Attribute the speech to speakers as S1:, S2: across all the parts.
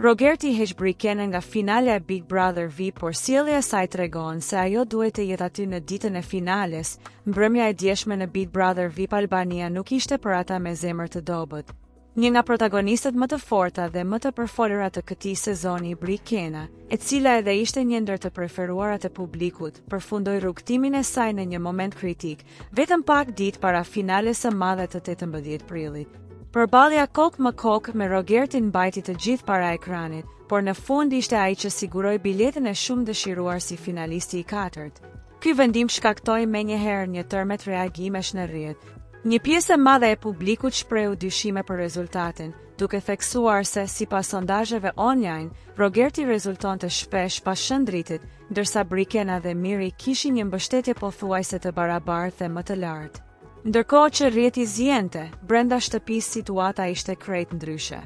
S1: Rogerti heq Brikenën nga finalja e Big Brother VIP, por sjellja e saj tregon se ajo duhet të jetë aty në ditën e finales. Mbrëmja e djeshme në Big Brother VIP Albania nuk ishte për ata me zemër të dobët. Një nga protagonistët më të forta dhe më të përfolura të këtij sezoni, Brikena, e cila edhe ishte një ndër të preferuarat e publikut, përfundoi rrugtimin e saj në një moment kritik, vetëm pak ditë para finales së madhe të 18 prillit. Përballja kokë më kokë me Rogertin mbajti të gjithë para ekranit, por në fund ishte ai që siguroi biletën e shumë dëshiruar si finalisti i katërt. Ky vendim shkaktoi menjëherë një tërmet reagimesh në rrjet. Një pjesë e madhe e publikut shprehu dyshime për rezultatin, duke theksuar se sipas sondazheve online, Rogerti rezultonte shpesh pa shëndritit, ndërsa Brikena dhe Miri kishin një mbështetje pothuajse të barabartë dhe më të lartë. Ndërkohë që rrjeti zjente, brenda shtëpisë situata ishte krejt ndryshe.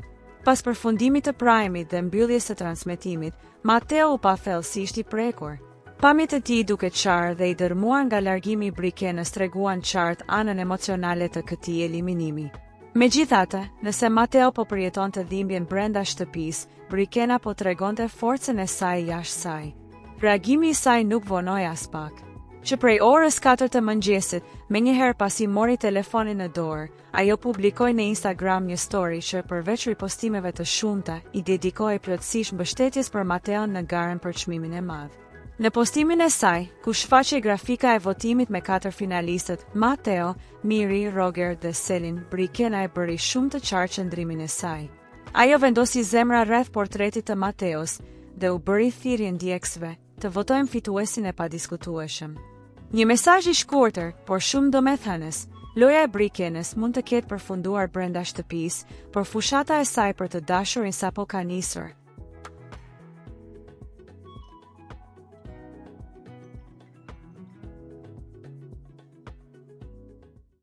S1: Pas përfundimit të prajmit dhe mbylljes së transmetimit, Mateo u pa thellësisht i prekur. Pamjet e tij duke qarë dhe i dërmuar nga largimi i Brikenës treguan qartë anën emocionale të këtij eliminimi. Megjithatë, nëse Mateo po përjetonte dhimbjen brenda shtëpisë, Brikena po tregonte forcën e saj jashtë saj. Reagimi i saj nuk vonoi as pak. Që prej orës 4 të mëngjesit, menjëherë pasi mori telefonin në dorë, ajo publikoi në Instagram një story që përveç ripostimeve të shumta, i dedikoi plotësisht mbështetjes për Mateon në garën për çmimin e madh. Në postimin e saj, ku shfaqej grafika e votimit me 4 finalistët, Mateo, Miri, Roger dhe Selin, Brikena e bëri shumë të qartë qëndrimin e saj. Ajo vendosi zemra rreth portretit të Mateos dhe u bëri thirrje ndjekësve të votojmë fituesin e padiskutueshëm. Një mesazh i shkurtër, por shumë domethënës. Loja e Brikenës mund të ketë përfunduar brenda shtëpisë, por fushata e saj për të dashurin sapo ka nisur.